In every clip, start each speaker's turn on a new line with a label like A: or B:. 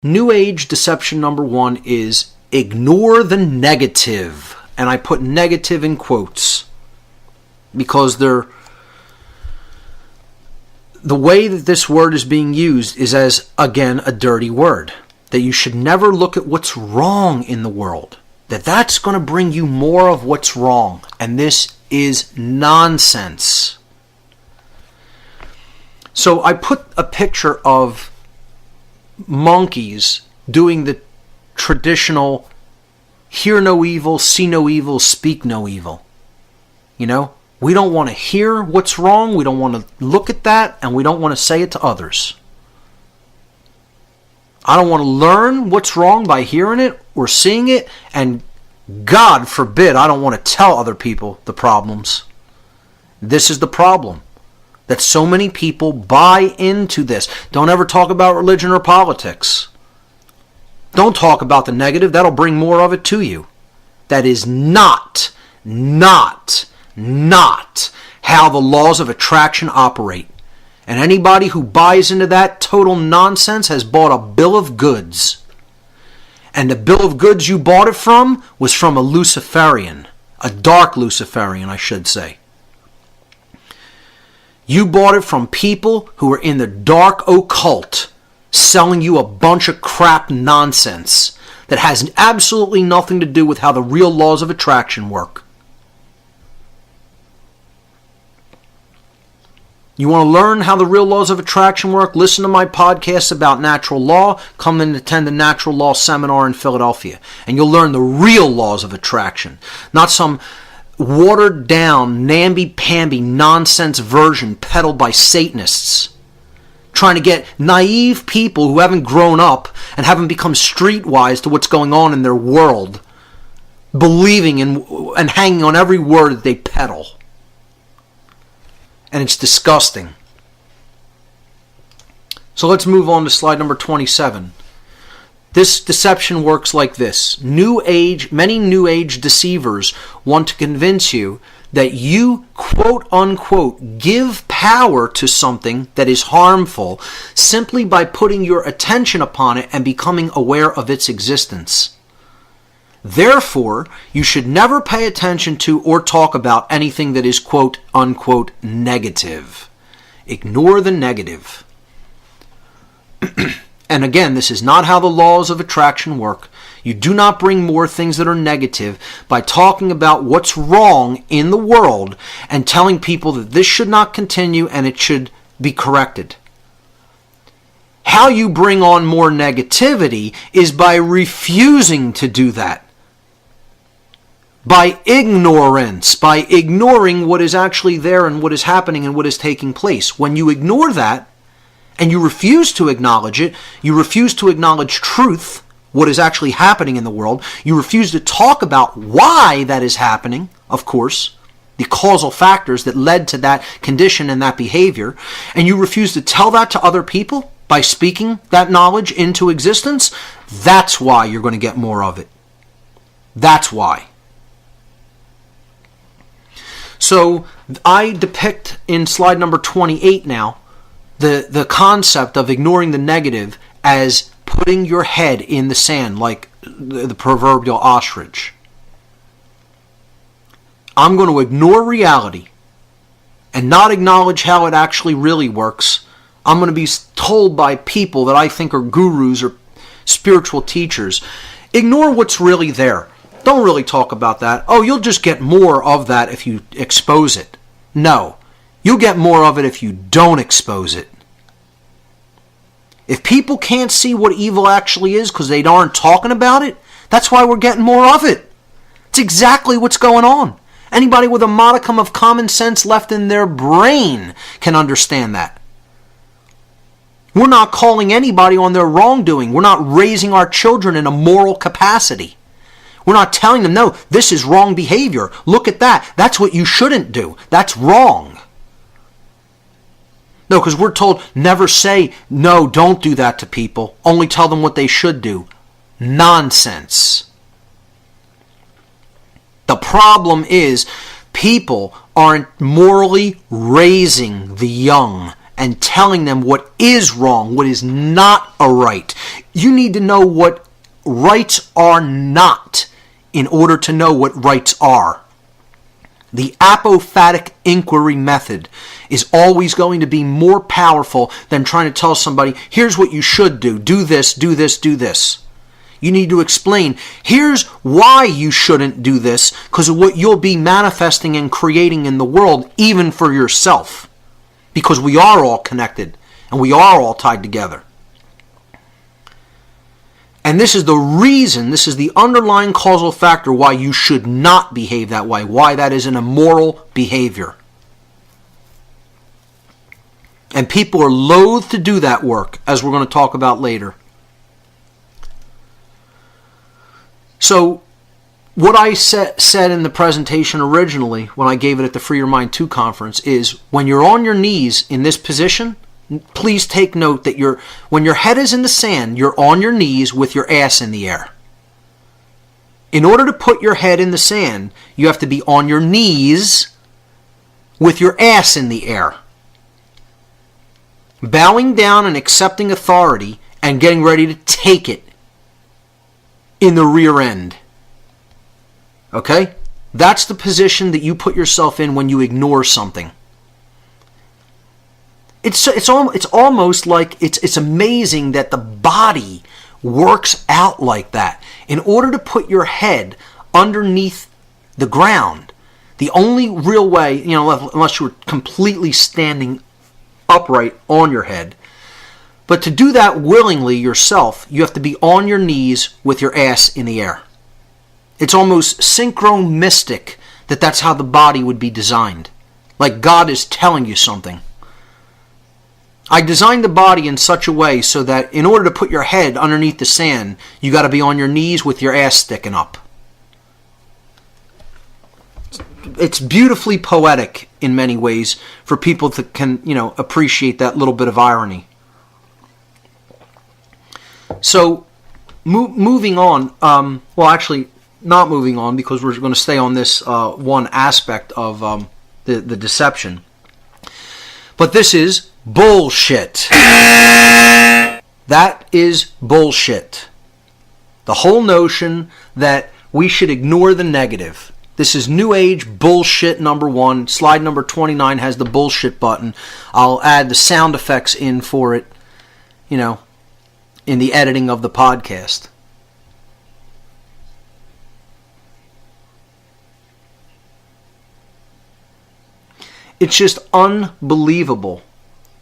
A: New Age deception number 1 is ignore the negative. And I put negative in quotes because the way that this word is being used is as, again, a dirty word. That you should never look at what's wrong in the world. That's going to bring you more of what's wrong. And this is nonsense. So I put a picture of monkeys doing the traditional hear no evil, see no evil, speak no evil. You know, we don't want to hear what's wrong, we don't want to look at that, and we don't want to say it to others. I don't want to learn what's wrong by hearing it or seeing it, and God forbid I don't want to tell other people the problems. This is the problem. That so many people buy into this. Don't ever talk about religion or politics. Don't talk about the negative. That'll bring more of it to you. That is not how the laws of attraction operate. And anybody who buys into that total nonsense has bought a bill of goods. And the bill of goods you bought it from was from a Luciferian. A dark Luciferian, I should say. You bought it from people who are in the dark occult, selling you a bunch of crap nonsense that has absolutely nothing to do with how the real laws of attraction work. You want to learn how the real laws of attraction work? Listen to my podcast about natural law. Come and attend the natural law seminar in Philadelphia. And you'll learn the real laws of attraction. Not some watered down, namby-pamby nonsense version peddled by Satanists. Trying to get naive people who haven't grown up and haven't become streetwise to what's going on in their world. Believing in and hanging on every word that they peddle. And it's disgusting. So let's move on to slide number 27. This deception works like this. Many New Age deceivers want to convince you that you, quote unquote, give power to something that is harmful simply by putting your attention upon it and becoming aware of its existence. Therefore, you should never pay attention to or talk about anything that is, quote unquote, negative. Ignore the negative. And again, this is not how the laws of attraction work. You do not bring more things that are negative by talking about what's wrong in the world and telling people that this should not continue and it should be corrected. How you bring on more negativity is by refusing to do that. By ignorance, by ignoring what is actually there and what is happening and what is taking place. When you ignore that, and you refuse to acknowledge it, you refuse to acknowledge truth, what is actually happening in the world, you refuse to talk about why that is happening, of course, the causal factors that led to that condition and that behavior, and you refuse to tell that to other people by speaking that knowledge into existence, that's why you're going to get more of it. That's why. So I depict in slide number 28 now, the concept of ignoring the negative as putting your head in the sand like the proverbial ostrich. I'm going to ignore reality and not acknowledge how it actually really works. I'm going to be told by people that I think are gurus or spiritual teachers, ignore what's really there. Don't really talk about that. Oh, you'll just get more of that if you expose it. No. You'll get more of it if you don't expose it. If people can't see what evil actually is because they aren't talking about it, that's why we're getting more of it. It's exactly what's going on. Anybody with a modicum of common sense left in their brain can understand that. We're not calling anybody on their wrongdoing. We're not raising our children in a moral capacity. We're not telling them, no, this is wrong behavior. Look at that. That's what you shouldn't do. That's wrong. No, because we're told never say, no, don't do that to people. Only tell them what they should do. Nonsense. The problem is people aren't morally raising the young and telling them what is wrong, what is not a right. You need to know what rights are not in order to know what rights are. The apophatic inquiry method is always going to be more powerful than trying to tell somebody, here's what you should do. Do this, do this, do this. You need to explain, here's why you shouldn't do this, because of what you'll be manifesting and creating in the world, even for yourself. Because we are all connected, and we are all tied together. And this is the reason, this is the underlying causal factor why you should not behave that way, why that is an immoral behavior. And people are loath to do that work, as we're going to talk about later. So, what I said in the presentation originally, when I gave it at the Free Your Mind 2 conference, is when you're on your knees in this position, please take note that when your head is in the sand, you're on your knees with your ass in the air. In order to put your head in the sand, you have to be on your knees with your ass in the air. Bowing down and accepting authority and getting ready to take it in the rear end. Okay? That's the position that you put yourself in when you ignore something. It's almost like it's amazing that the body works out like that. In order to put your head underneath the ground, the only real way, unless you were completely standing upright on your head, but to do that willingly yourself, you have to be on your knees with your ass in the air. It's almost synchronistic that that's how the body would be designed. Like God is telling you something. I designed the body in such a way so that in order to put your head underneath the sand, you got to be on your knees with your ass sticking up. It's beautifully poetic in many ways for people that can, appreciate that little bit of irony. So, moving on, actually not moving on because we're going to stay on this one aspect of the deception. But this is bullshit. That is bullshit. The whole notion that we should ignore the negative. This is New Age bullshit number 1. Slide number 29 has the bullshit button. I'll add the sound effects in for it, in the editing of the podcast. It's just unbelievable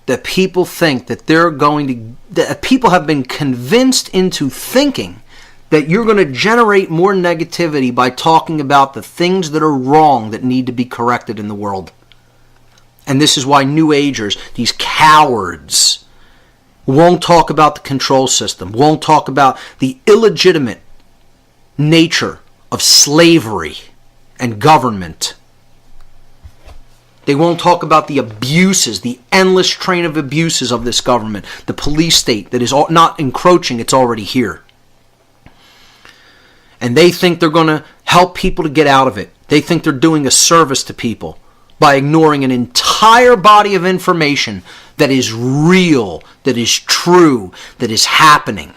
A: that people think that that people have been convinced into thinking that you're going to generate more negativity by talking about the things that are wrong that need to be corrected in the world. And this is why New Agers, these cowards, won't talk about the control system, won't talk about the illegitimate nature of slavery and government. They won't talk about the abuses, the endless train of abuses of this government, the police state that is not encroaching, it's already here. And they think they're going to help people to get out of it. They think they're doing a service to people by ignoring an entire body of information that is real, that is true, that is happening.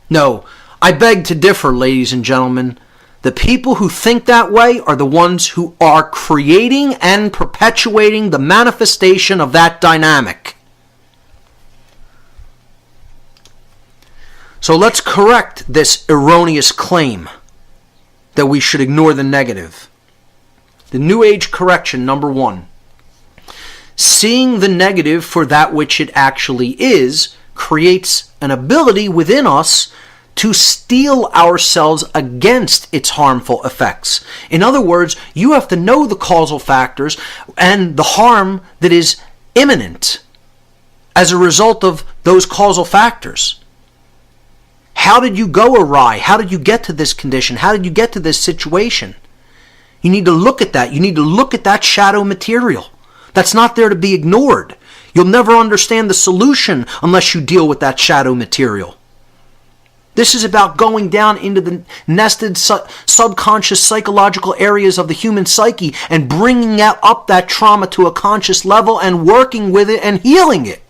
A: No, I beg to differ, ladies and gentlemen. The people who think that way are the ones who are creating and perpetuating the manifestation of that dynamic. So let's correct this erroneous claim that we should ignore the negative. The New Age correction, number 1. Seeing the negative for that which it actually is creates an ability within us to steel ourselves against its harmful effects. In other words, you have to know the causal factors and the harm that is imminent as a result of those causal factors. How did you go awry? How did you get to this condition? How did you get to this situation? You need to look at that. You need to look at that shadow material. That's not there to be ignored. You'll never understand the solution unless you deal with that shadow material. This is about going down into the nested subconscious psychological areas of the human psyche and bringing up that trauma to a conscious level and working with it and healing it.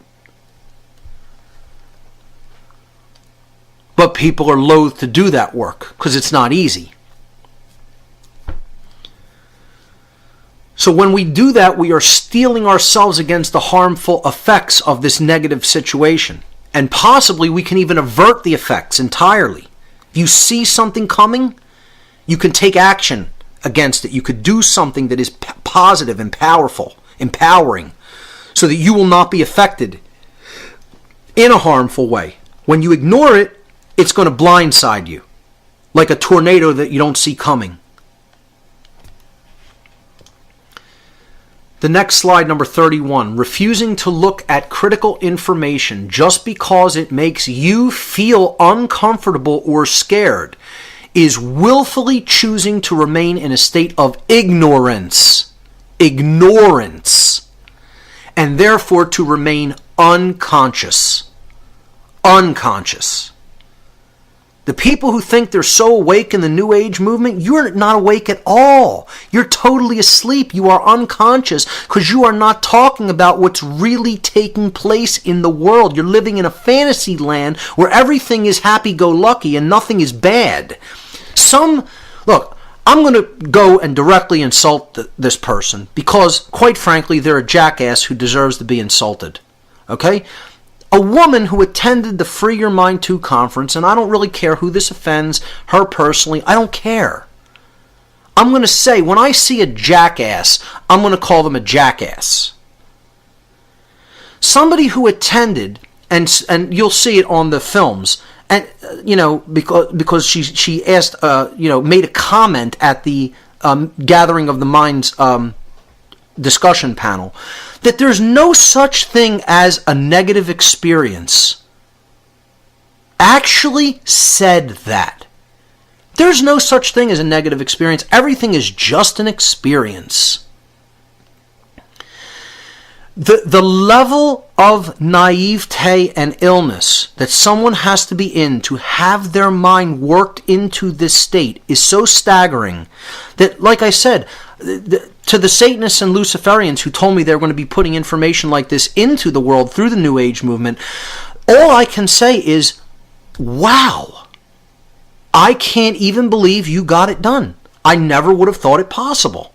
A: But people are loath to do that work because it's not easy. So when we do that, we are steeling ourselves against the harmful effects of this negative situation. And possibly we can even avert the effects entirely. If you see something coming, you can take action against it. You could do something that is positive and powerful, empowering, so that you will not be affected in a harmful way. When you ignore it, it's going to blindside you, like a tornado that you don't see coming. The next slide, number 31, refusing to look at critical information just because it makes you feel uncomfortable or scared is willfully choosing to remain in a state of ignorance. Ignorance. And therefore to remain unconscious. Unconscious. The people who think they're so awake in the New Age movement, you're not awake at all. You're totally asleep. You are unconscious because you are not talking about what's really taking place in the world. You're living in a fantasy land where everything is happy-go-lucky and nothing is bad. Look, I'm going to go and directly insult this person because, quite frankly, they're a jackass who deserves to be insulted. Okay? A woman who attended the Free Your Mind 2 conference, and I don't really care who this offends, her personally, I don't care. I'm going to say, when I see a jackass, I'm going to call them a jackass. Somebody who attended, and you'll see it on the films, and because she asked, made a comment at the Gathering of the Minds discussion panel, that there's no such thing as a negative experience, actually said that. There's no such thing as a negative experience. Everything is just an experience. The level of naivete and illness that someone has to be in to have their mind worked into this state is so staggering that, like I said, to the Satanists and Luciferians who told me they were going to be putting information like this into the world through the New Age movement, all I can say is, wow, I can't even believe you got it done. I never would have thought it possible.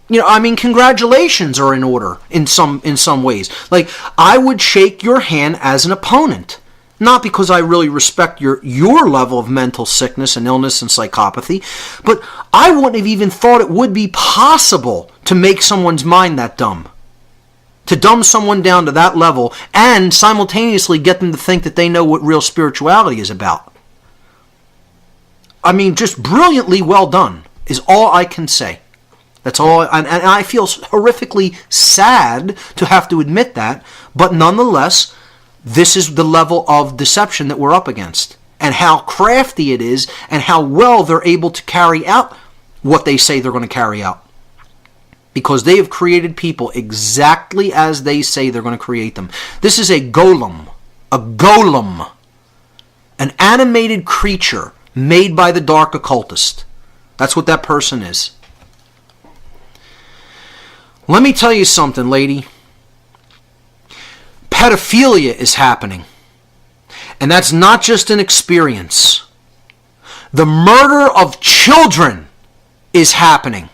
A: Congratulations are in order in some ways. Like, I would shake your hand as an opponent. Not because I really respect your level of mental sickness and illness and psychopathy, but I wouldn't have even thought it would be possible to make someone's mind that dumb. To dumb someone down to that level and simultaneously get them to think that they know what real spirituality is about. Just brilliantly well done is all I can say. That's all, and I feel horrifically sad to have to admit that, but nonetheless, this is the level of deception that we're up against, and how crafty it is, and how well they're able to carry out what they say they're going to carry out. Because they have created people exactly as they say they're going to create them. This is a golem, an animated creature made by the dark occultist. That's what that person is. Let me tell you something, lady. Pedophilia is happening. And that's not just an experience. The murder of children is happening.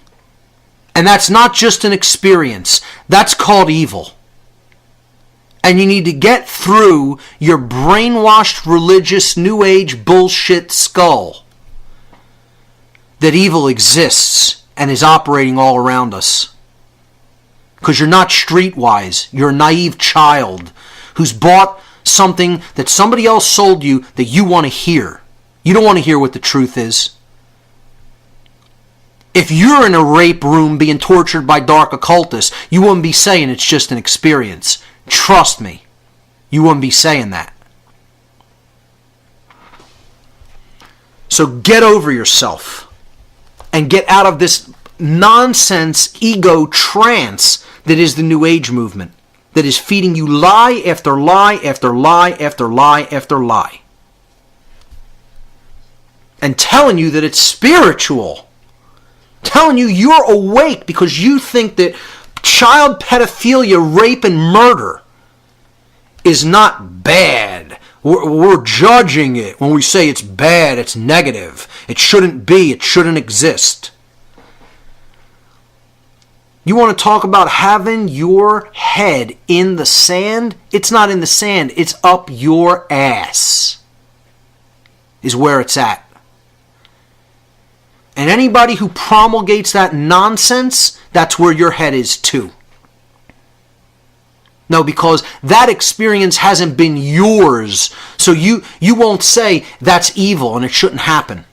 A: And that's not just an experience. That's called evil. And you need to get through your brainwashed religious New Age bullshit skull that evil exists and is operating all around us. Because you're not streetwise. You're a naive child who's bought something that somebody else sold you that you want to hear. You don't want to hear what the truth is. If you're in a rape room being tortured by dark occultists, you wouldn't be saying it's just an experience. Trust me. You wouldn't be saying that. So get over yourself and get out of this nonsense ego trance that is the New Age movement, that is feeding you lie after lie after lie after lie after lie. and telling you that it's spiritual. Telling you you're awake because you think that child pedophilia, rape, and murder is not bad. We're judging it when we say it's bad, it's negative. It shouldn't be, it shouldn't exist. You want to talk about having your head in the sand? It's not in the sand, it's up your ass is where it's at. And anybody who promulgates that nonsense, that's where your head is too. No, because that experience hasn't been yours. So you won't say that's evil and it shouldn't happen.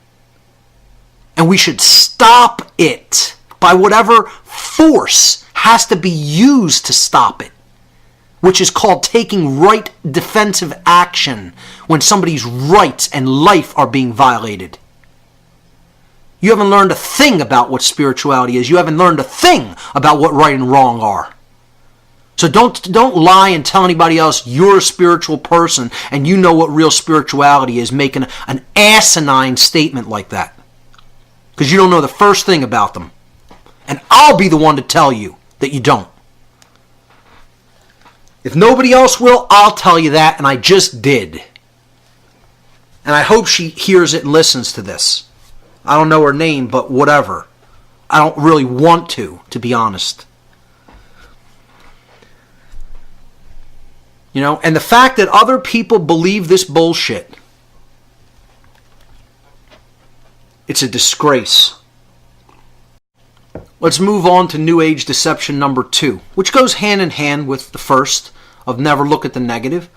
A: And we should stop it by whatever force has to be used to stop it. Which is called taking right defensive action when somebody's rights and life are being violated. You haven't learned a thing about what spirituality is. You haven't learned a thing about what right and wrong are. So don't lie and tell anybody else you're a spiritual person and you know what real spirituality is, making an asinine statement like that. Because you don't know the first thing about them. And I'll be the one to tell you that you don't. If nobody else will, I'll tell you that, and I just did. And I hope she hears it and listens to this. I don't know her name, but whatever. I don't really want to be honest. You know, and the fact that other people believe this bullshit, it's a disgrace. Let's move on to New Age deception number 2, which goes hand in hand with the first of never look at the negative.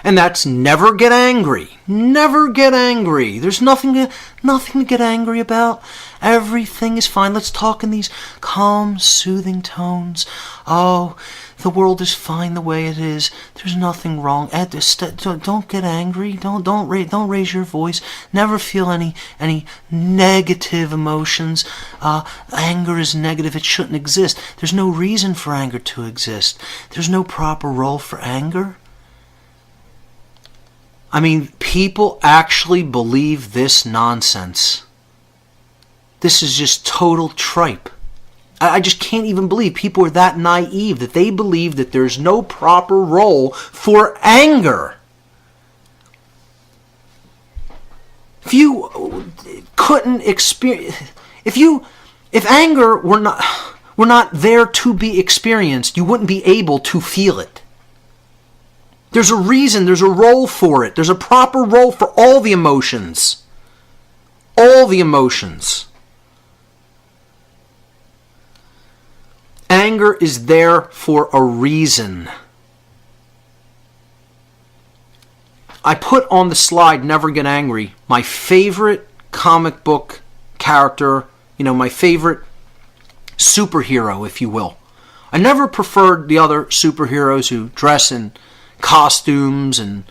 A: And that's never get angry. Never get angry. There's nothing to get angry about. Everything is fine. Let's talk in these calm, soothing tones. Oh, the world is fine the way it is. There's nothing wrong. Don't get angry. Don't raise your voice. Never feel any negative emotions. Anger is negative. It shouldn't exist. There's no reason for anger to exist. There's no proper role for anger. I mean, people actually believe this nonsense. This is just total tripe. I just can't even believe people are that naive that they believe that there's no proper role for anger. If you couldn't experience, if anger were not there to be experienced, you wouldn't be able to feel it. There's a reason, there's a role for it. There's a proper role for all the emotions. All the emotions. Anger is there for a reason. I put on the slide, Never Get Angry, my favorite comic book character, my favorite superhero, if you will. I never preferred the other superheroes who dress in costumes and,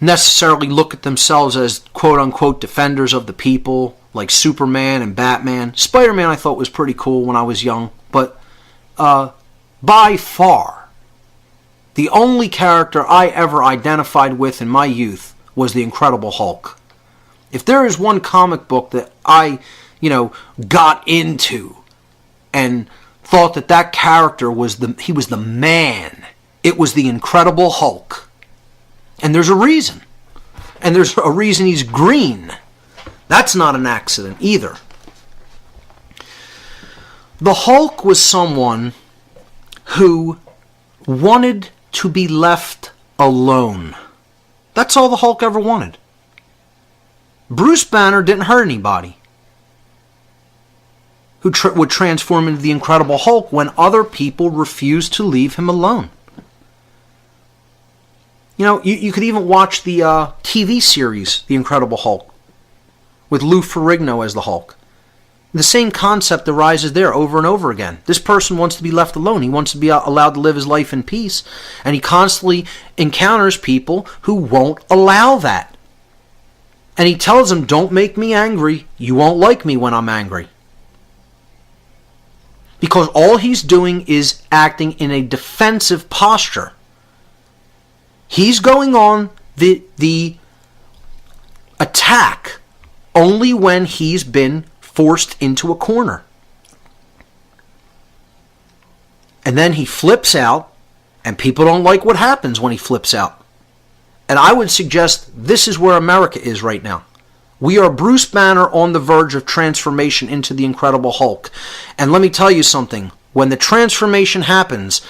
A: necessarily look at themselves as quote-unquote defenders of the people, like Superman and Batman. Spider-Man I thought was pretty cool when I was young, but by far, the only character I ever identified with in my youth was the Incredible Hulk. If there is one comic book that I, got into and thought that character was the man, it was the Incredible Hulk. And there's a reason. And there's a reason he's green. That's not an accident either. The Hulk was someone who wanted to be left alone. That's all the Hulk ever wanted. Bruce Banner didn't hurt anybody. Who would transform into the Incredible Hulk when other people refused to leave him alone. You could even watch the TV series, The Incredible Hulk, with Lou Ferrigno as the Hulk. The same concept arises there over and over again. This person wants to be left alone. He wants to be allowed to live his life in peace. And he constantly encounters people who won't allow that. And he tells them, don't make me angry. You won't like me when I'm angry. Because all he's doing is acting in a defensive posture. He's going on the attack only when he's been forced into a corner. And then he flips out, and people don't like what happens when he flips out. And I would suggest this is where America is right now. We are Bruce Banner on the verge of transformation into the Incredible Hulk. And let me tell you something. When the transformation happens,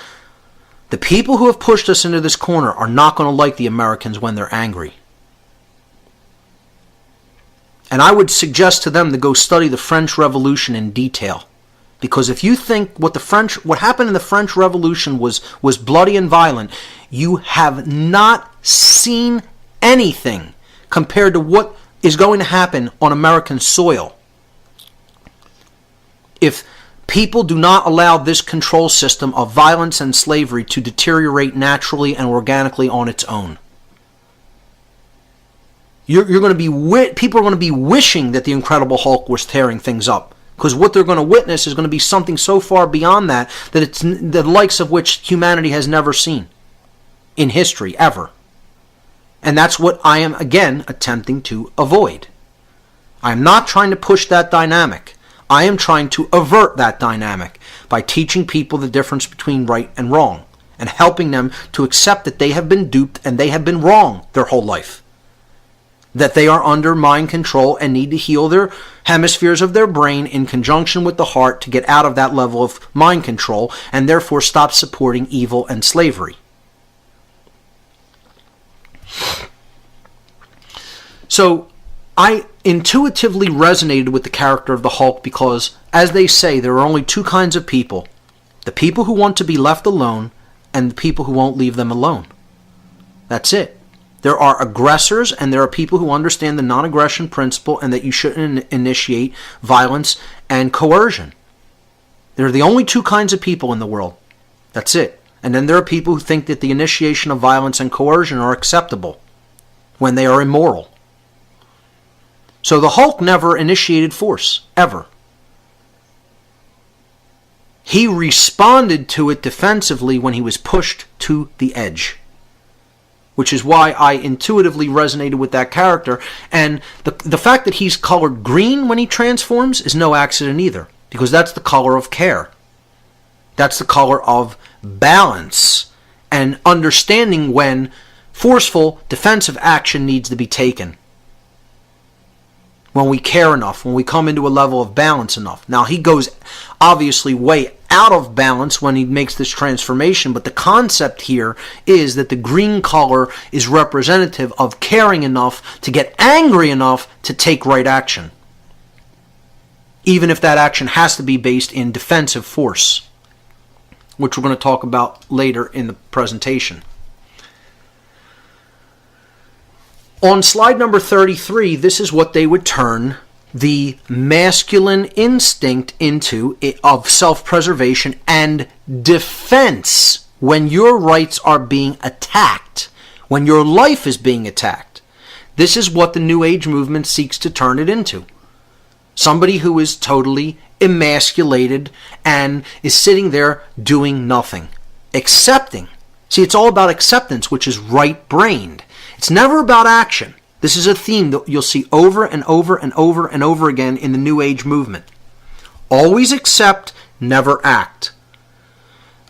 A: the people who have pushed us into this corner are not going to like the Americans when they're angry. And I would suggest to them to go study the French Revolution in detail. Because if you think what happened in the French Revolution was bloody and violent, you have not seen anything compared to what is going to happen on American soil if people do not allow this control system of violence and slavery to deteriorate naturally and organically on its own. You're going to be people are going to be wishing that the Incredible Hulk was tearing things up, because what they're going to witness is going to be something so far beyond that it's the likes of which humanity has never seen in history ever. And that's what I am, again, attempting to avoid. I am not trying to push that dynamic. I am trying to avert that dynamic by teaching people the difference between right and wrong and helping them to accept that they have been duped and they have been wrong their whole life. That they are under mind control and need to heal their hemispheres of their brain in conjunction with the heart to get out of that level of mind control and therefore stop supporting evil and slavery. So I intuitively resonated with the character of the Hulk because, as they say, there are only two kinds of people. The people who want to be left alone and the people who won't leave them alone. That's it. There are aggressors and there are people who understand the non-aggression principle and that you shouldn't initiate violence and coercion. They're the only two kinds of people in the world. That's it. And then there are people who think that the initiation of violence and coercion are acceptable when they are immoral. So the Hulk never initiated force, ever. He responded to it defensively when he was pushed to the edge, which is why I intuitively resonated with that character. And the fact that he's colored green when he transforms is no accident either, because that's the color of care. That's the color of balance and understanding when forceful defensive action needs to be taken. When we care enough, when we come into a level of balance enough. Now, he goes obviously way out of balance when he makes this transformation, but the concept here is that the green color is representative of caring enough to get angry enough to take right action, even if that action has to be based in defensive force, which we're going to talk about later in the presentation. On slide number 33, this is what they would turn the masculine instinct into of self-preservation and defense when your rights are being attacked, when your life is being attacked. This is what the New Age movement seeks to turn it into. Somebody who is totally emasculated and is sitting there doing nothing, accepting. See, it's all about acceptance, which is right-brained. It's never about action. This is a theme that you'll see over and over and over and over again in the New Age movement. Always accept, never act.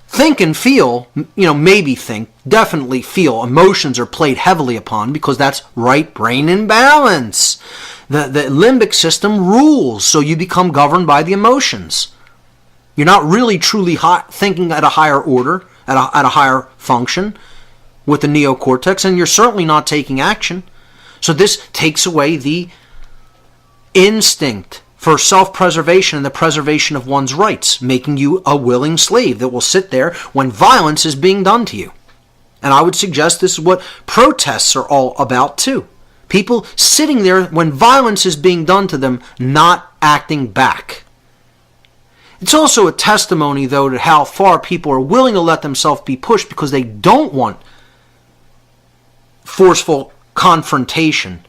A: Think and feel, maybe think, definitely feel. Emotions are played heavily upon because that's right brain in balance. The limbic system rules, so you become governed by the emotions. You're not really truly thinking at a higher order, at a higher function with the neocortex, and you're certainly not taking action. So this takes away the instinct for self-preservation and the preservation of one's rights, making you a willing slave that will sit there when violence is being done to you. And I would suggest this is what protests are all about too. People sitting there when violence is being done to them, not acting back. It's also a testimony, though, to how far people are willing to let themselves be pushed because they don't want forceful confrontation.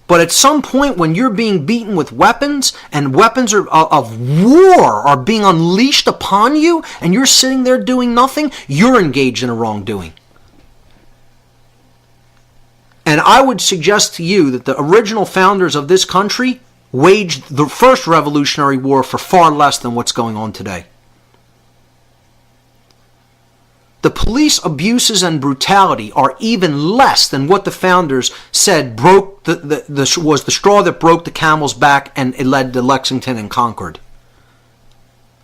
A: But at some point when you're being beaten with weapons and weapons of war are being unleashed upon you and you're sitting there doing nothing, you're engaged in a wrongdoing. And I would suggest to you that the original founders of this country waged the first Revolutionary War for far less than what's going on today. The police abuses and brutality are even less than what the founders said broke was the straw that broke the camel's back, and it led to Lexington and Concord.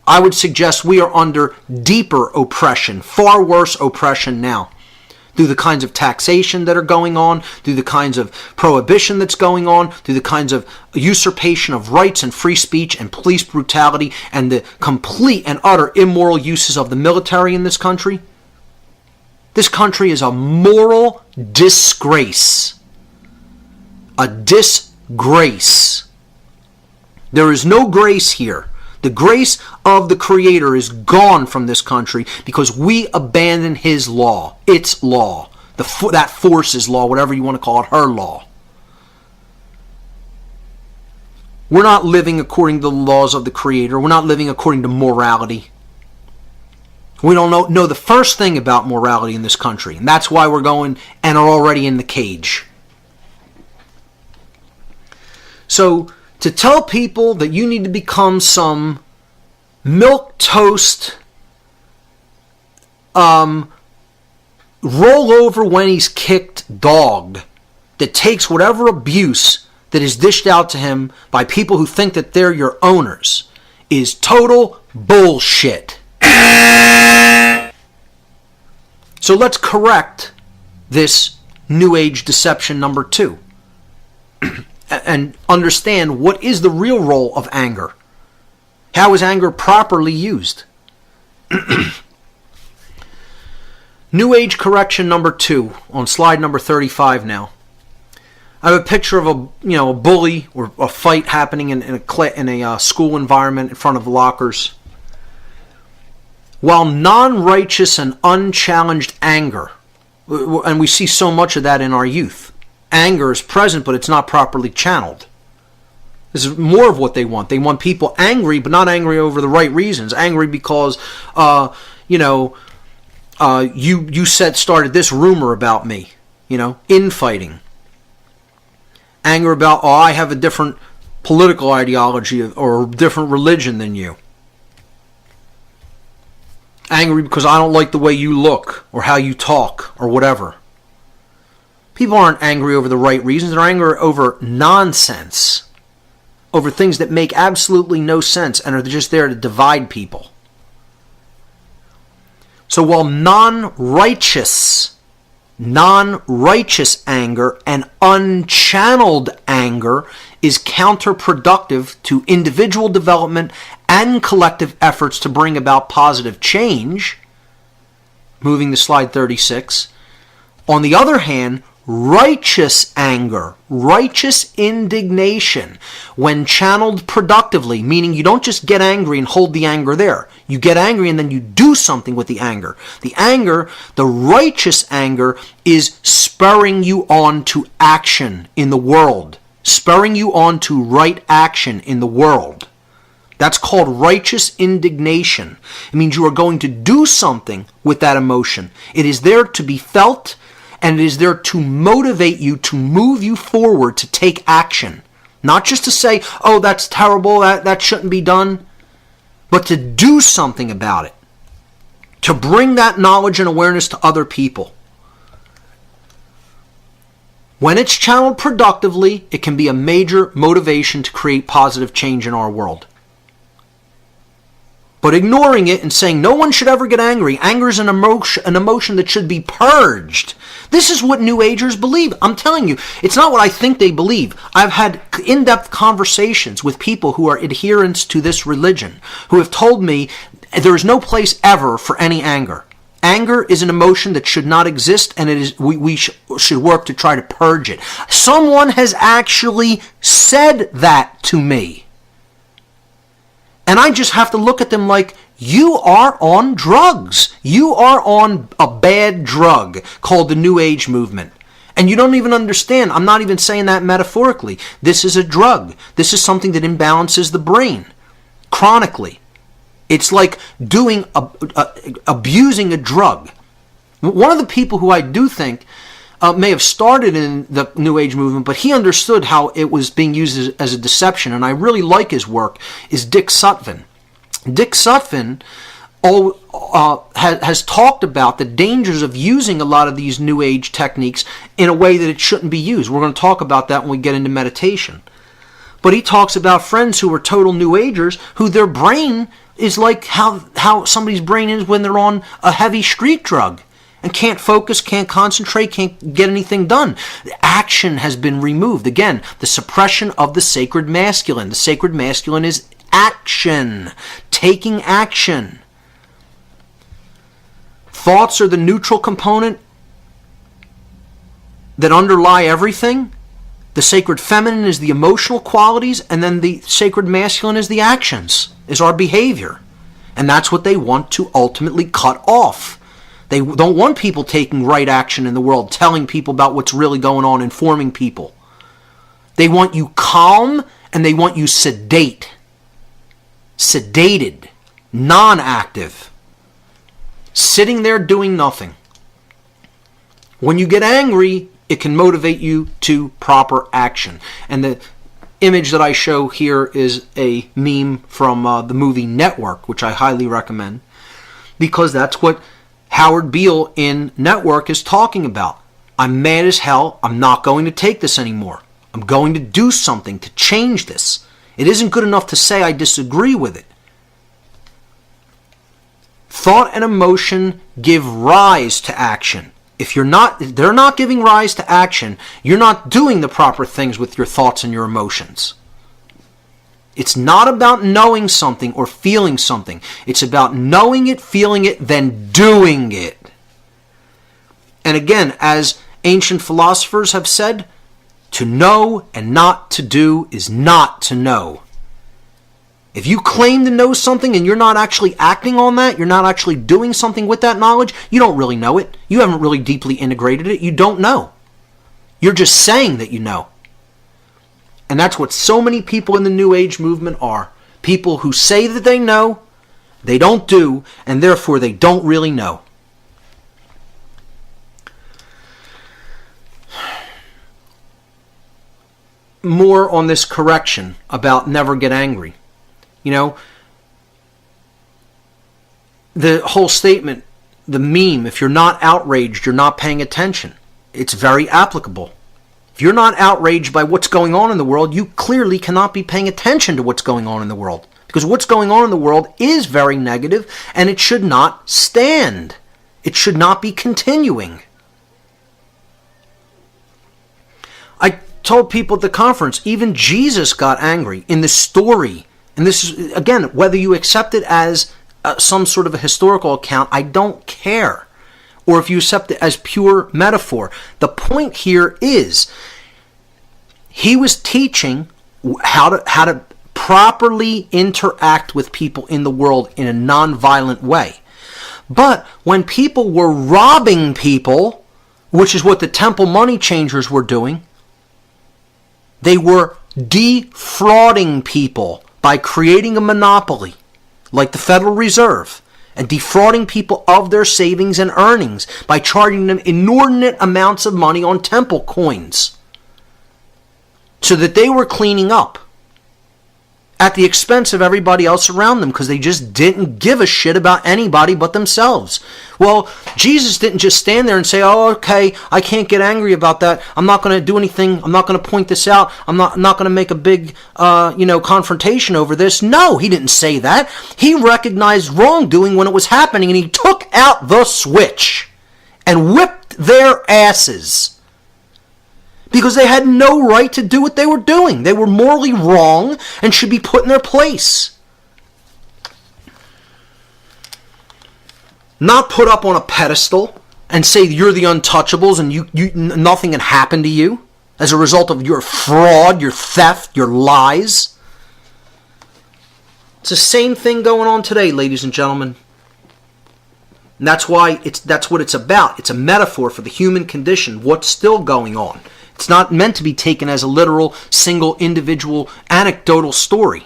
A: I would suggest we are under deeper oppression, far worse oppression now, through the kinds of taxation that are going on, through the kinds of prohibition that's going on, through the kinds of usurpation of rights and free speech and police brutality, and the complete and utter immoral uses of the military in this country. This country is a moral disgrace. A disgrace. There is no grace here. The grace of the Creator is gone from this country because we abandon His law, its law, that force's law, whatever you want to call it, her law. We're not living according to the laws of the Creator. We're not living according to morality. We don't know the first thing about morality in this country, and that's why we're going and are already in the cage. So, to tell people that you need to become some milquetoast, roll over when he's kicked dog that takes whatever abuse that is dished out to him by people who think that they're your owners is total bullshit. So let's correct this New Age deception number 2. And understand what is the real role of anger. How is anger properly used? New Age correction number 2 on slide number 35 now. I have a picture of a bully or a fight happening in a school environment in front of lockers. While non-righteous and unchallenged anger, and we see so much of that in our youth, anger is present, but it's not properly channeled. This is more of what they want. They want people angry, but not angry over the right reasons. Angry because, you started this rumor about me. Infighting. Anger about, I have a different political ideology or a different religion than you. Angry because I don't like the way you look or how you talk or whatever. People aren't angry over the right reasons. They're angry over nonsense. Over things that make absolutely no sense and are just there to divide people. So while non-righteous anger and unchanneled anger is counterproductive to individual development and collective efforts to bring about positive change, moving to slide 36, on the other hand, righteous anger, righteous indignation, when channeled productively, meaning you don't just get angry and hold the anger there. You get angry and then you do something with the anger. The righteous anger is spurring you on to action in the world. Spurring you on to right action in the world. That's called righteous indignation. It means you are going to do something with that emotion. It is there to be felt, and it is there to motivate you, to move you forward, to take action. Not just to say, oh, that's terrible, that shouldn't be done, but to do something about it. To bring that knowledge and awareness to other people. When it's channeled productively, it can be a major motivation to create positive change in our world. But ignoring it and saying no one should ever get angry. Anger is an emotion that should be purged. This is what New Agers believe. I'm telling you, it's not what I think they believe. I've had in-depth conversations with people who are adherents to this religion, who have told me there is no place ever for any anger. Anger is an emotion that should not exist, and we should work to try to purge it. Someone has actually said that to me. And I just have to look at them like, you are on drugs. You are on a bad drug called the New Age movement. And you don't even understand. I'm not even saying that metaphorically. This is a drug. This is something that imbalances the brain chronically. It's like abusing a drug. One of the people who I do think may have started in the New Age movement, but he understood how it was being used as a deception, and I really like his work, is Dick Sutphin. Dick Sutphin has talked about the dangers of using a lot of these New Age techniques in a way that it shouldn't be used. We're going to talk about that when we get into meditation. But he talks about friends who are total New Agers, who their brain is like how somebody's brain is when they're on a heavy street drug and can't focus, can't concentrate, can't get anything done. Action has been removed. Again, the suppression of the sacred masculine. The sacred masculine is action, taking action. Thoughts are the neutral component that underlie everything. The sacred feminine is the emotional qualities, and then the sacred masculine is the actions, is our behavior. And that's what they want to ultimately cut off. They don't want people taking right action in the world, telling people about what's really going on, informing people. They want you calm, and they want you sedated, non-active, sitting there doing nothing. When you get angry, it can motivate you to proper action. And the image that I show here is a meme from the movie Network, which I highly recommend, because that's what Howard Beale in Network is talking about. I'm mad as hell. I'm not going to take this anymore. I'm going to do something to change this. It isn't good enough to say I disagree with it. Thought and emotion give rise to action. If they're not giving rise to action, you're not doing the proper things with your thoughts and your emotions. It's not about knowing something or feeling something. It's about knowing it, feeling it, then doing it. And again, as ancient philosophers have said, to know and not to do is not to know. If you claim to know something and you're not actually acting on that, you're not actually doing something with that knowledge, you don't really know it. You haven't really deeply integrated it. You don't know. You're just saying that you know. And that's what so many people in the New Age movement are. People who say that they know, they don't do, and therefore they don't really know. More on this correction about never get angry. You know, the whole statement, the meme, if you're not outraged, you're not paying attention. It's very applicable. If you're not outraged by what's going on in the world, you clearly cannot be paying attention to what's going on in the world. Because what's going on in the world is very negative, and it should not stand. It should not be continuing. I told people at the conference, even Jesus got angry in the story. And this is, again, whether you accept it as some sort of a historical account, I don't care. Or if you accept it as pure metaphor. The point here is, he was teaching how to properly interact with people in the world in a non-violent way. But when people were robbing people, which is what the temple money changers were doing, they were defrauding people by creating a monopoly like the Federal Reserve and defrauding people of their savings and earnings by charging them inordinate amounts of money on temple coins so that they were cleaning up at the expense of everybody else around them because they just didn't give a shit about anybody but themselves. Well, Jesus didn't just stand there and say, oh, okay, I can't get angry about that. I'm not going to do anything. I'm not going to point this out. I'm not going to make a big, confrontation over this. No, he didn't say that. He recognized wrongdoing when it was happening, and he took out the switch and whipped their asses. Because they had no right to do what they were doing. They were morally wrong and should be put in their place. Not put up on a pedestal and say you're the untouchables and nothing can happen to you as a result of your fraud, your theft, your lies. It's the same thing going on today, ladies and gentlemen. And that's what it's about. It's a metaphor for the human condition, what's still going on. It's not meant to be taken as a literal, single, individual, anecdotal story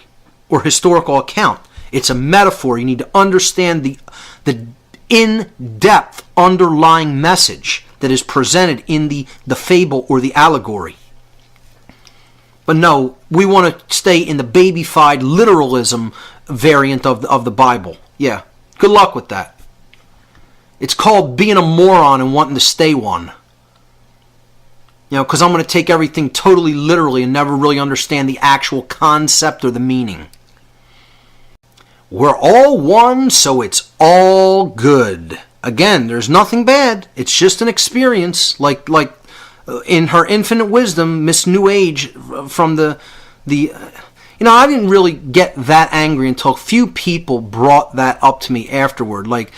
A: or historical account. It's a metaphor. You need to understand the in-depth underlying message that is presented in the fable or the allegory. But no, we want to stay in the babyfied literalism variant of the Bible. Yeah, good luck with that. It's called being a moron and wanting to stay one. Because I'm going to take everything totally literally and never really understand the actual concept or the meaning. We're all one, so it's all good. Again, there's nothing bad. It's just an experience. Like in her infinite wisdom, Miss New Age from the I didn't really get that angry until a few people brought that up to me afterward. Like,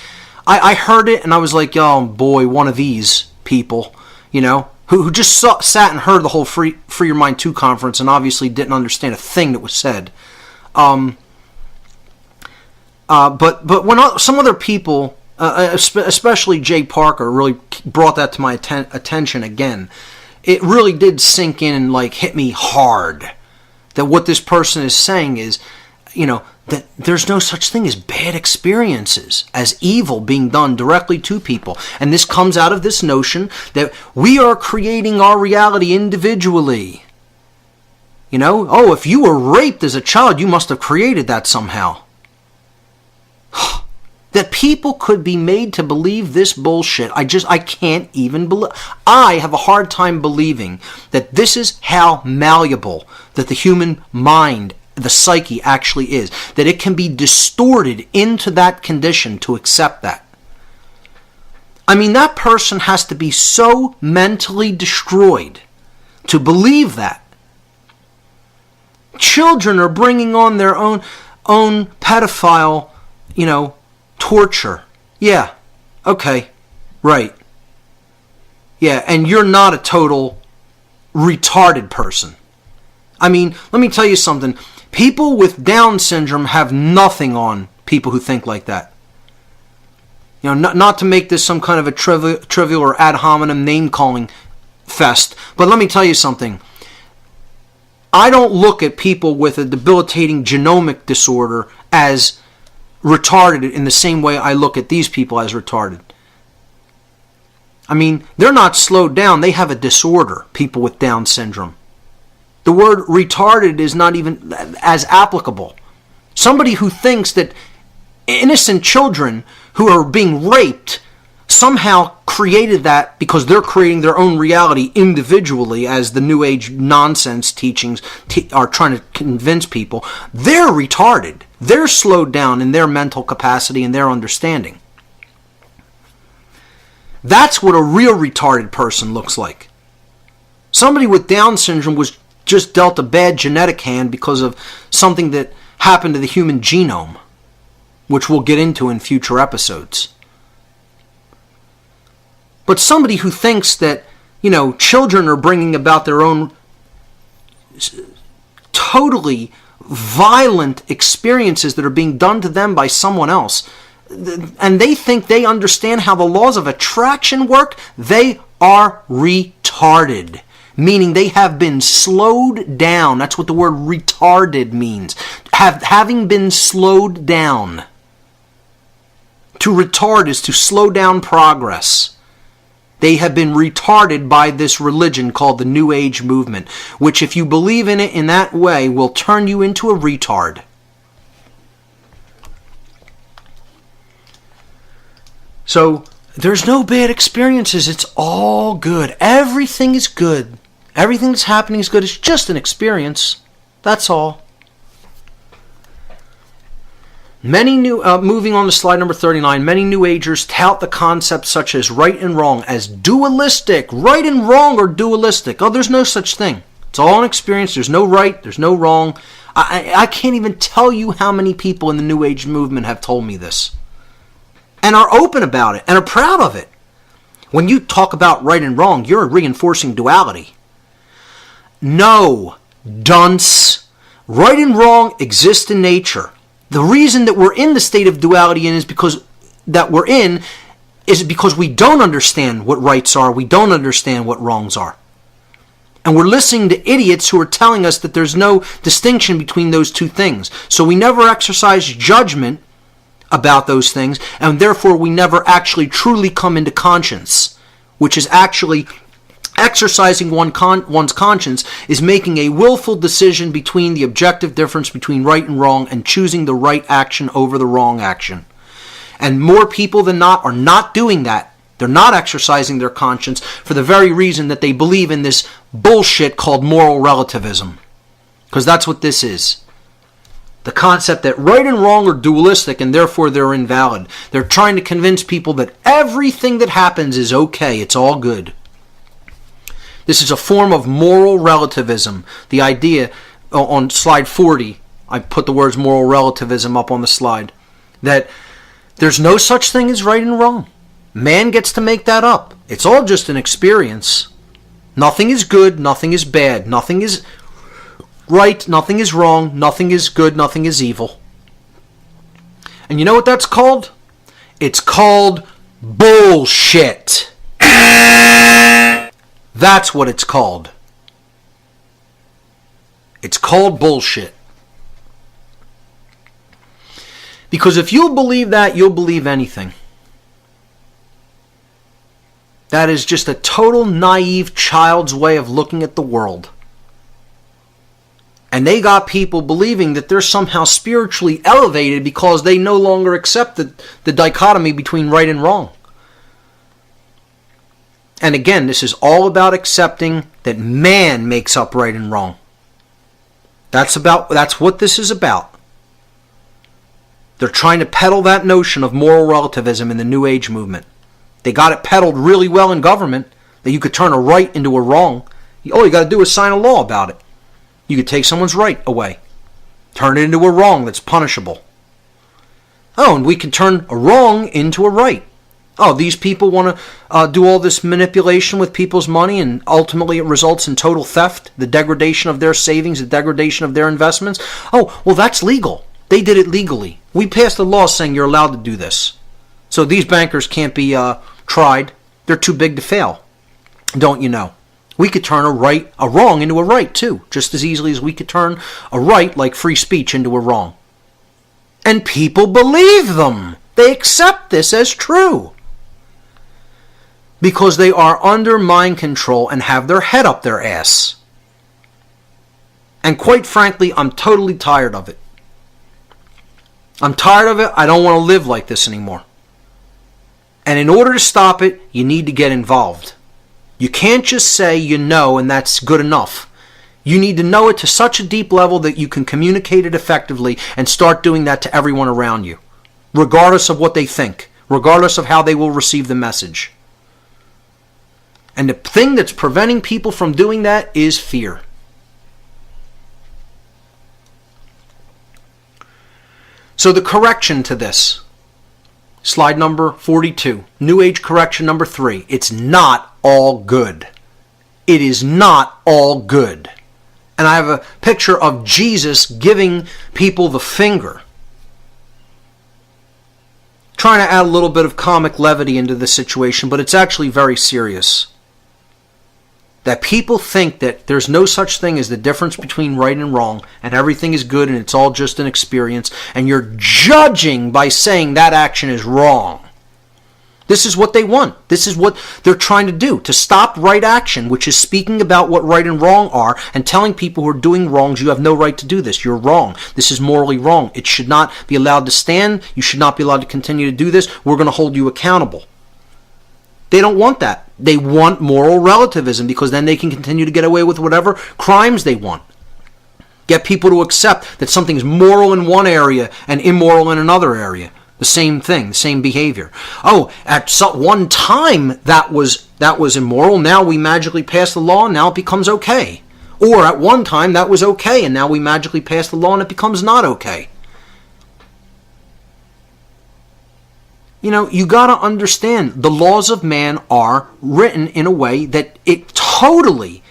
A: I heard it and I was like, oh boy, one of these people, who just sat and heard the whole Free Your Mind 2 conference and obviously didn't understand a thing that was said. But when some other people, especially Jay Parker, really brought that to my attention again, it really did sink in and hit me hard. That what this person is saying is, that there's no such thing as bad experiences, as evil being done directly to people. And this comes out of this notion that we are creating our reality individually. If you were raped as a child, you must have created that somehow. That people could be made to believe this bullshit, I can't even believe. I have a hard time believing that this is how malleable that the human mind, the psyche actually is. That it can be distorted into that condition to accept that. I mean, that person has to be so mentally destroyed to believe that. Children are bringing on their own pedophile, torture. Yeah. Okay. Right. Yeah, and you're not a total retarded person. I mean, let me tell you something. People with Down syndrome have nothing on people who think like that. Not to make this some kind of a trivial or ad hominem name-calling fest, but let me tell you something. I don't look at people with a debilitating genomic disorder as retarded in the same way I look at these people as retarded. I mean, they're not slowed down. They have a disorder, people with Down syndrome. The word retarded is not even as applicable. Somebody who thinks that innocent children who are being raped somehow created that because they're creating their own reality individually, as the New Age nonsense teachings are trying to convince people, they're retarded. They're slowed down in their mental capacity and their understanding. That's what a real retarded person looks like. Somebody with Down syndrome was just dealt a bad genetic hand because of something that happened to the human genome, which we'll get into in future episodes. But somebody who thinks that, children are bringing about their own totally violent experiences that are being done to them by someone else, and they think they understand how the laws of attraction work, they are retarded. Meaning they have been slowed down. That's what the word retarded means. Having been slowed down. To retard is to slow down progress. They have been retarded by this religion called the New Age movement, which, if you believe in it in that way, will turn you into a retard. So, there's no bad experiences. It's all good. Everything is good. Everything that's happening is good. It's just an experience. That's all. Moving on to slide number 39, many New Agers tout the concepts such as right and wrong as dualistic. Right and wrong are dualistic. Oh, there's no such thing. It's all an experience. There's no right. There's no wrong. I can't even tell you how many people in the New Age movement have told me this. And are open about it and are proud of it. When you talk about right and wrong, you're reinforcing duality. No, dunce. Right and wrong exist in nature. The reason that we're in the state of duality is because we don't understand what rights are. We don't understand what wrongs are. And we're listening to idiots who are telling us that there's no distinction between those two things. So we never exercise judgment about those things, and therefore we never actually truly come into conscience which is actually exercising one's conscience, is making a willful decision between the objective difference between right and wrong and choosing the right action over the wrong action. And more people than not are not doing that. They're not exercising their conscience for the very reason that they believe in this bullshit called moral relativism. Because that's what this is. The concept that right and wrong are dualistic and therefore they're invalid. They're trying to convince people that everything that happens is okay, it's all good. This is a form of moral relativism. The idea, on slide 40, I put the words moral relativism up on the slide, that there's no such thing as right and wrong. Man gets to make that up. It's all just an experience. Nothing is good, nothing is bad, nothing is right, nothing is wrong, nothing is good, nothing is evil. And you know what that's called? It's called bullshit. That's what it's called. It's called bullshit. Because if you'll believe that, you'll believe anything. That is just a total naive child's way of looking at the world. And they got people believing that they're somehow spiritually elevated because they no longer accept the dichotomy between right and wrong. And again, this is all about accepting that man makes up right and wrong. That's what this is about. They're trying to peddle that notion of moral relativism in the New Age movement. They got it peddled really well in government, that you could turn a right into a wrong. All you got to do is sign a law about it. You could take someone's right away. Turn it into a wrong that's punishable. Oh, and we can turn a wrong into a right. Oh, these people want to do all this manipulation with people's money, and ultimately it results in total theft, the degradation of their savings, the degradation of their investments. Oh, well, that's legal. They did it legally. We passed a law saying you're allowed to do this. So these bankers can't be tried. They're too big to fail. Don't you know? We could turn a wrong into a right too, just as easily as we could turn a right, like free speech, into a wrong. And people believe them. They accept this as true. Because they are under mind control and have their head up their ass. And quite frankly, I'm totally tired of it. I'm tired of it. I don't want to live like this anymore. And in order to stop it, you need to get involved. You can't just say you know and that's good enough. You need to know it to such a deep level that you can communicate it effectively and start doing that to everyone around you, regardless of what they think, regardless of how they will receive the message. And the thing that's preventing people from doing that is fear. So the correction to this, slide number 42, New Age correction number 3, it's not all good. It is not all good. And I have a picture of Jesus giving people the finger, trying to add a little bit of comic levity into the situation, but it's actually very serious. That people think that there's no such thing as the difference between right and wrong, and everything is good and it's all just an experience, and you're judging by saying that action is wrong. This is what they want. This is what they're trying to do, to stop right action, which is speaking about what right and wrong are and telling people who are doing wrongs, you have no right to do this. You're wrong. This is morally wrong. It should not be allowed to stand. You should not be allowed to continue to do this. We're going to hold you accountable. They don't want that. They want moral relativism because then they can continue to get away with whatever crimes they want. Get people to accept that something's moral in one area and immoral in another area. The same thing, the same behavior. Oh, at one time that was immoral. Now we magically pass the law and now it becomes okay. Or at one time that was okay and now we magically pass the law and it becomes not okay. You know, you got to understand the laws of man are written in a way that it totally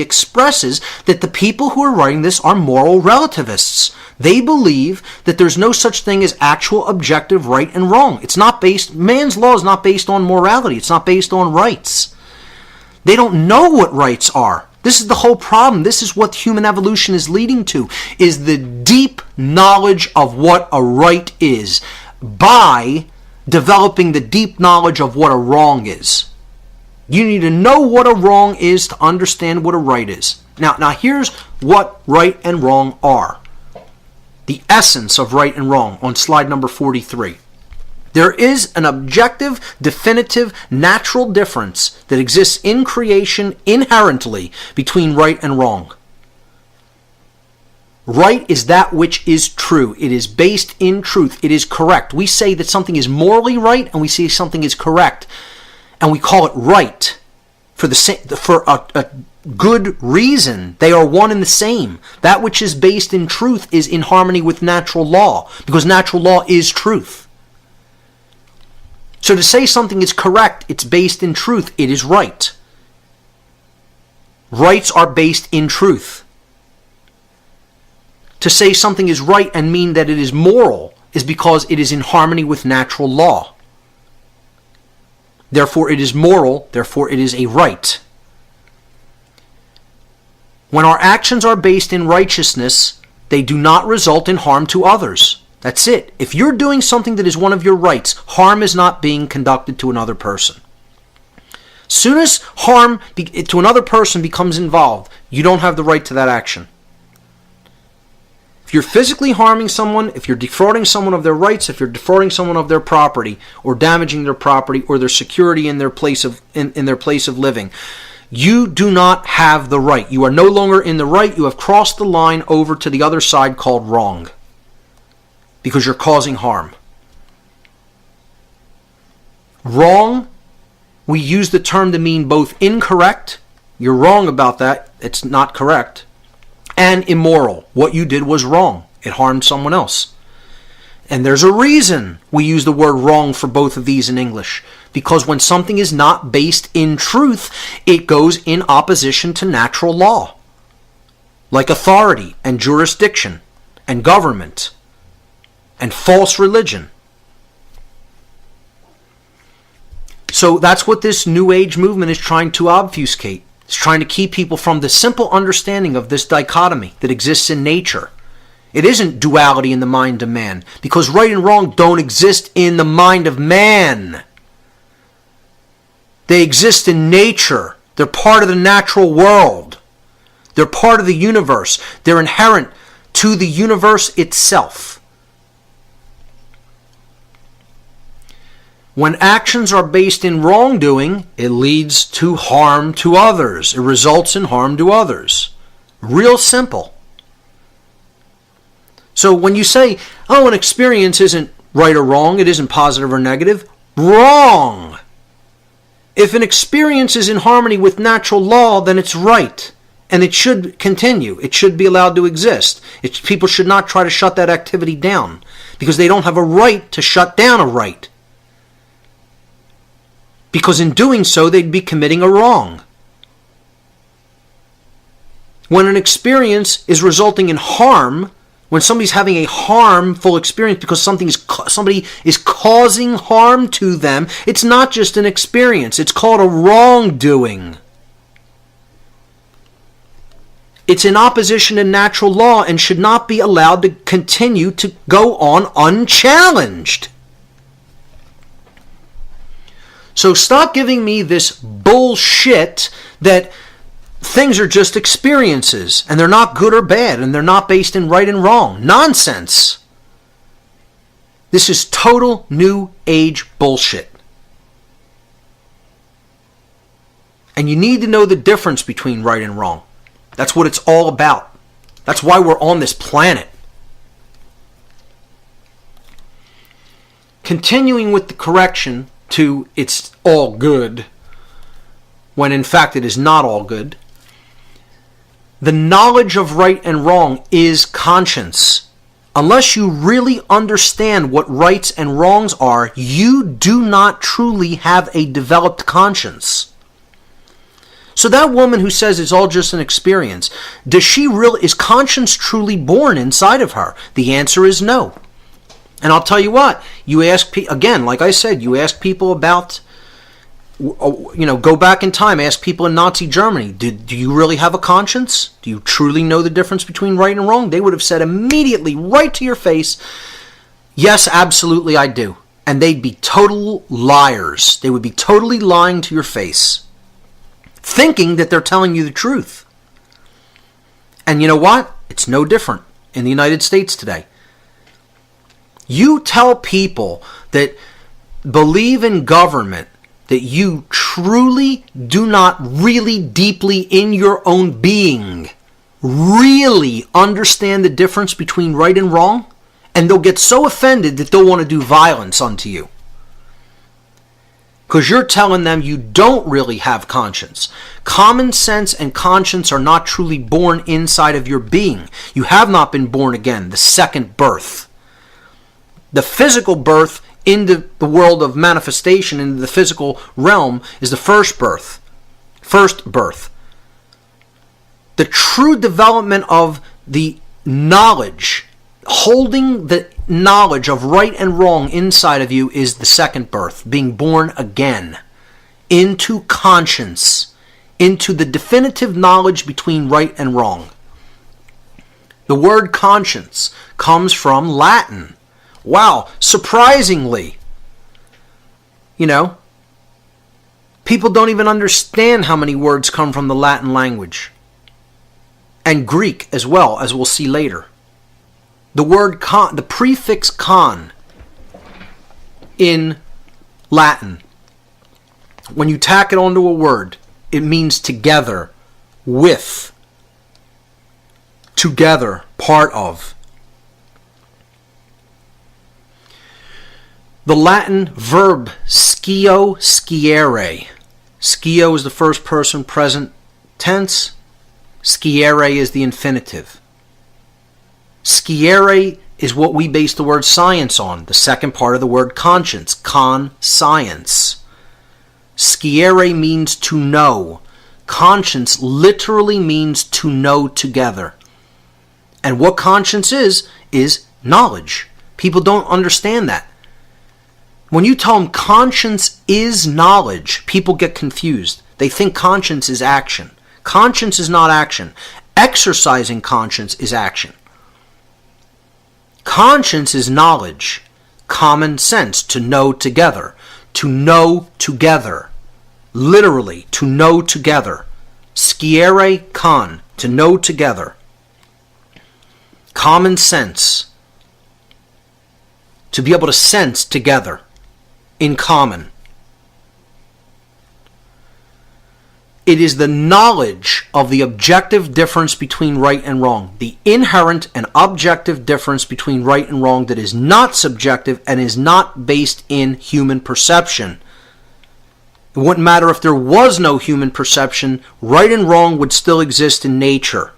A: expresses that the people who are writing this are moral relativists. They believe that there's no such thing as actual objective right and wrong. It's not based, man's law is not based on morality. It's not based on rights. They don't know what rights are. This is the whole problem. This is what human evolution is leading to, is the deep knowledge of what a right is by developing the deep knowledge of what a wrong is. You need to know what a wrong is to understand what a right is. Now here's what right and wrong are. The essence of right and wrong on slide number 43. There is an objective, definitive, natural difference that exists in creation inherently between right and wrong. Right is that which is true. It is based in truth. It is correct. We say that something is morally right and we say something is correct. And we call it right for a good reason. They are one and the same. That which is based in truth is in harmony with natural law, because natural law is truth. So to say something is correct, it's based in truth, it is right. Rights are based in truth. To say something is right and mean that it is moral is because it is in harmony with natural law. Therefore it is moral, therefore it is a right. When our actions are based in righteousness, they do not result in harm to others. That's it. If you're doing something that is one of your rights, harm is not being conducted to another person. Soon as harm to another person becomes involved, you don't have the right to that action. If you're physically harming someone, if you're defrauding someone of their rights, if you're defrauding someone of their property, or damaging their property or their security in their place of living, you do not have the right. You are no longer in the right. You have crossed the line over to the other side called wrong, because you're causing harm. Wrong, we use the term to mean both incorrect, you're wrong about that, it's not correct, and immoral. What you did was wrong. It harmed someone else. And there's a reason we use the word wrong for both of these in English. Because when something is not based in truth, it goes in opposition to natural law. Like authority and jurisdiction and government and false religion. So that's what this New Age movement is trying to obfuscate. It's trying to keep people from the simple understanding of this dichotomy that exists in nature. It isn't duality in the mind of man, because right and wrong don't exist in the mind of man. They exist in nature. They're part of the natural world. They're part of the universe. They're inherent to the universe itself. When actions are based in wrongdoing, it leads to harm to others. It results in harm to others. Real simple. So when you say, oh, an experience isn't right or wrong, it isn't positive or negative, wrong. If an experience is in harmony with natural law, then it's right. And it should continue. It should be allowed to exist. People should not try to shut that activity down, because they don't have a right to shut down a right. Because in doing so, they'd be committing a wrong. When an experience is resulting in harm, when somebody's having a harmful experience because somebody is causing harm to them, it's not just an experience. It's called a wrongdoing. It's in opposition to natural law and should not be allowed to continue to go on unchallenged. So stop giving me this bullshit that things are just experiences and they're not good or bad and they're not based in right and wrong. Nonsense. This is total New Age bullshit. And you need to know the difference between right and wrong. That's what it's all about. That's why we're on this planet. Continuing with the correction to it's all good, when in fact it is not all good. The knowledge of right and wrong is conscience. Unless you really understand what rights and wrongs are, you do not truly have a developed conscience. So that woman who says it's all just an experience, is conscience truly born inside of her? The answer is no. And I'll tell you what, you ask, again, like I said, you ask people about, go back in time, ask people in Nazi Germany, do you really have a conscience? Do you truly know the difference between right and wrong? They would have said immediately, right to your face, yes, absolutely I do. And they'd be total liars. They would be totally lying to your face. thinking that they're telling you the truth. And you know what? It's no different in the United States today. You tell people that believe in government that you truly do not really deeply in your own being really understand the difference between right and wrong, and they'll get so offended that they'll want to do violence unto you. Because you're telling them you don't really have conscience. Common sense and conscience are not truly born inside of your being. You have not been born again, the second birth. The physical birth into the world of manifestation, into the physical realm, is the first birth. First birth. The true development of the knowledge, holding the knowledge of right and wrong inside of you, is the second birth, being born again into conscience, into the definitive knowledge between right and wrong. The word conscience comes from Latin. Wow, surprisingly. People don't even understand how many words come from the Latin language. And Greek as well, as we'll see later. The word the prefix con in Latin, when you tack it onto a word, it means together, with, together, part of. The Latin verb scio, sciere. Scio is the first person present tense. Sciere is the infinitive. Sciere is what we base the word science on, the second part of the word conscience, con-science. Sciere means to know. Conscience literally means to know together. And what conscience is knowledge. People don't understand that. When you tell them conscience is knowledge, people get confused. They think conscience is action. Conscience is not action. Exercising conscience is action. Conscience is knowledge, common sense, to know together. To know together. Literally, to know together. Sciere con, to know together. Common sense, to be able to sense together, in common. It is the knowledge of the objective difference between right and wrong. The inherent and objective difference between right and wrong that is not subjective and is not based in human perception. It wouldn't matter if there was no human perception. Right and wrong would still exist in nature.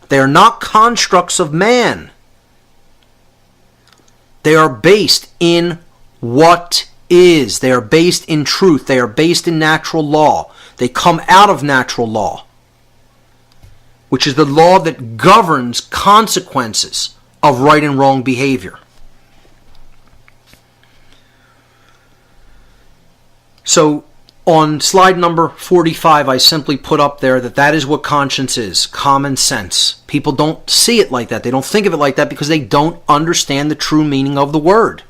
A: They are not constructs of man. They are based in what is. They are based in truth. They are based in natural law. They come out of natural law, which is the law that governs consequences of right and wrong behavior. So on slide number 45, I simply put up there that is what conscience is, common sense. People don't see it like that. They don't think of it like that because they don't understand the true meaning of the word.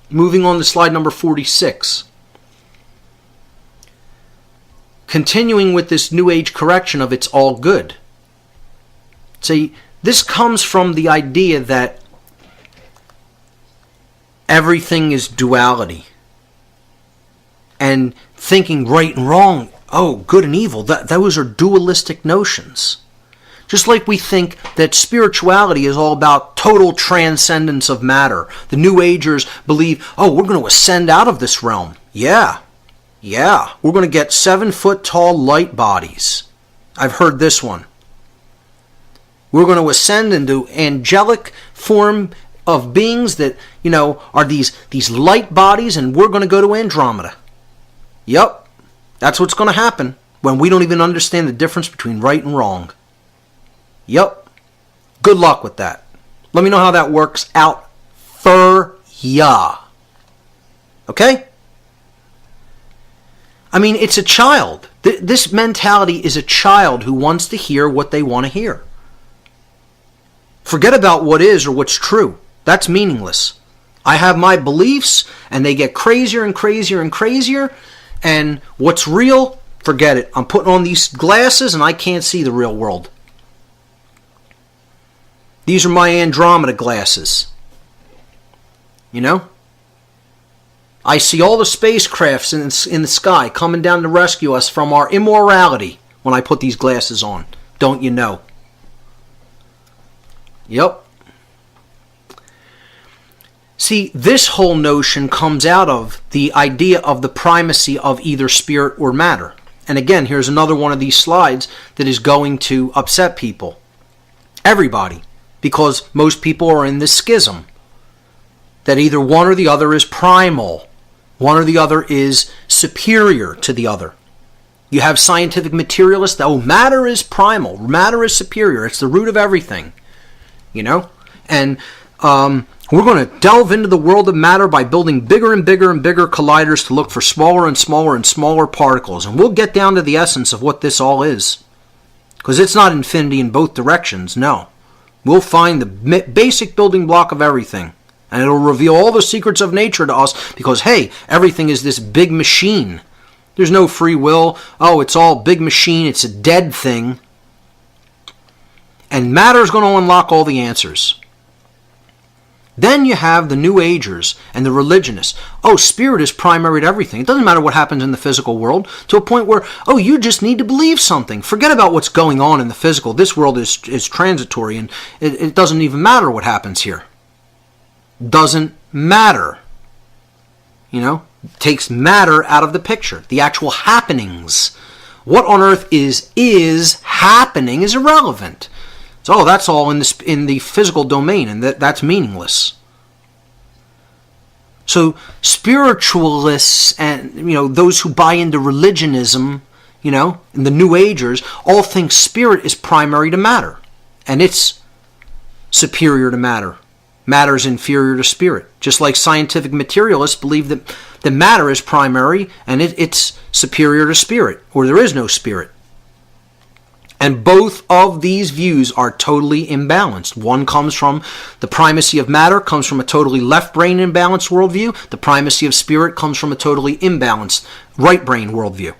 A: Moving on to slide number 46. Continuing with this New Age correction of it's all good. See, this comes from the idea that everything is duality. And thinking right and wrong, good and evil, those are dualistic notions. Just like we think that spirituality is all about total transcendence of matter. The New Agers believe, we're going to ascend out of this realm. Yeah, we're going to get 7-foot tall light bodies. I've heard this one. We're going to ascend into angelic form of beings that, are these light bodies, and we're going to go to Andromeda. Yep, that's what's going to happen when we don't even understand the difference between right and wrong. Yep, good luck with that. Let me know how that works out for ya. Okay? I mean, it's a child. This mentality is a child who wants to hear what they want to hear. Forget about what is or what's true. That's meaningless. I have my beliefs, and they get crazier and crazier and crazier, And what's real, forget it. I'm putting on these glasses and I can't see the real world. These are my Andromeda glasses. You know? I see all the spacecrafts in the sky coming down to rescue us from our immorality when I put these glasses on. Don't you know? Yep. See, this whole notion comes out of the idea of the primacy of either spirit or matter. And again, here's another one of these slides that is going to upset people. Everybody. Because most people are in this schism. That either one or the other is primal. One or the other is superior to the other. You have scientific materialists that, matter is primal. Matter is superior. It's the root of everything. You know? And we're going to delve into the world of matter by building bigger and bigger and bigger colliders to look for smaller and smaller and smaller particles. And we'll get down to the essence of what this all is. Because it's not infinity in both directions, no. We'll find the basic building block of everything. And it'll reveal all the secrets of nature to us because, hey, everything is this big machine. There's no free will. Oh, it's all big machine. It's a dead thing. And matter is going to unlock all the answers. Then you have the New Agers and the religionists. Oh, spirit is primary to everything. It doesn't matter what happens in the physical world, to a point where, you just need to believe something. Forget about what's going on in the physical. This world is transitory, and it doesn't even matter what happens here. Doesn't matter. You know, takes matter out of the picture. The actual happenings. What on earth is happening is irrelevant. So that's all in the physical domain, and that's meaningless. So spiritualists and those who buy into religionism, and the New Agers, all think spirit is primary to matter, and it's superior to matter. Matter is inferior to spirit. Just like scientific materialists believe that the matter is primary and it's superior to spirit, or there is no spirit. And both of these views are totally imbalanced. One comes from the primacy of matter, comes from a totally left brain imbalanced worldview. The primacy of spirit comes from a totally imbalanced right brain worldview.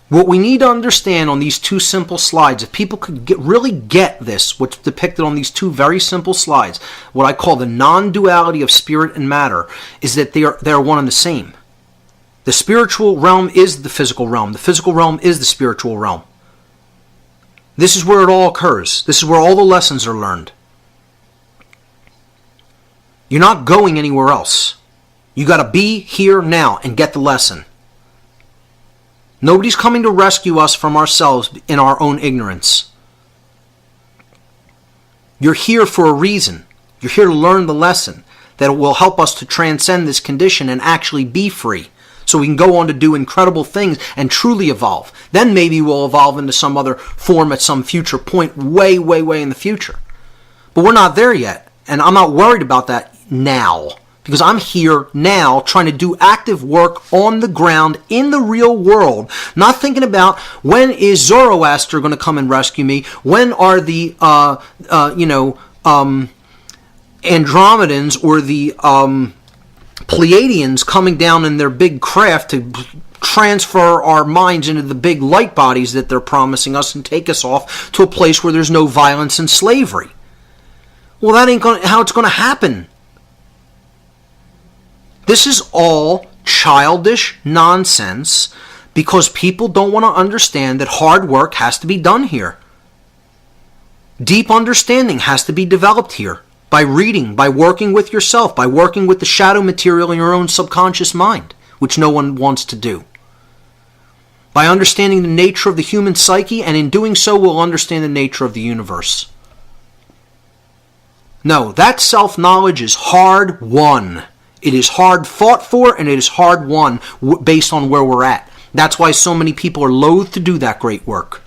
A: What we need to understand on these two simple slides, if people could really get this, what's depicted on these two very simple slides, what I call the non-duality of spirit and matter, is that they are one and the same. The spiritual realm is the physical realm. The physical realm is the spiritual realm. This is where it all occurs. This is where all the lessons are learned. You're not going anywhere else. You got to be here now and get the lesson. Nobody's coming to rescue us from ourselves in our own ignorance. You're here for a reason. You're here to learn the lesson that will help us to transcend this condition and actually be free. So we can go on to do incredible things and truly evolve. Then maybe we'll evolve into some other form at some future point, way, way, way in the future. But we're not there yet. And I'm not worried about that now. Because I'm here now trying to do active work on the ground in the real world. Not thinking about when is Zoroaster going to come and rescue me? When are the, Andromedans or the Pleiadians coming down in their big craft to transfer our minds into the big light bodies that they're promising us and take us off to a place where there's no violence and slavery. Well, that ain't how it's going to happen. This is all childish nonsense because people don't want to understand that hard work has to be done here. Deep understanding has to be developed here by reading, by working with yourself, by working with the shadow material in your own subconscious mind, which no one wants to do. By understanding the nature of the human psyche, and in doing so we'll understand the nature of the universe. No, that self-knowledge is hard won. It is hard fought for, and it is hard won based on where we're at. That's why so many people are loath to do that great work.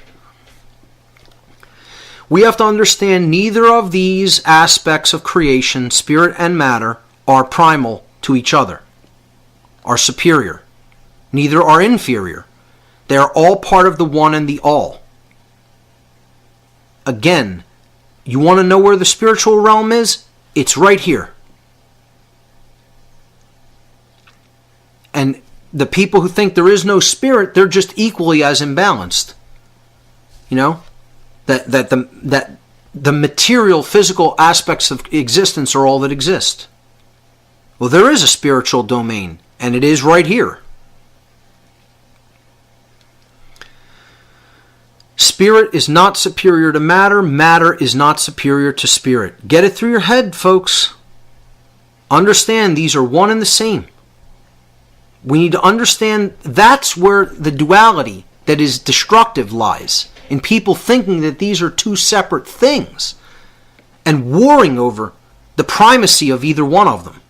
A: We have to understand neither of these aspects of creation, spirit and matter, are primal to each other, are superior. Neither are inferior. They are all part of the one and the all. Again, you want to know where the spiritual realm is? It's right here. And the people who think there is no spirit, they're just equally as imbalanced. You know, that the material, physical aspects of existence are all that exist. Well, there is a spiritual domain, and it is right here. Spirit is not superior to matter. Matter is not superior to spirit. Get it through your head, folks. Understand these are one and the same. We need to understand that's where the duality that is destructive lies, in people thinking that these are two separate things and warring over the primacy of either one of them.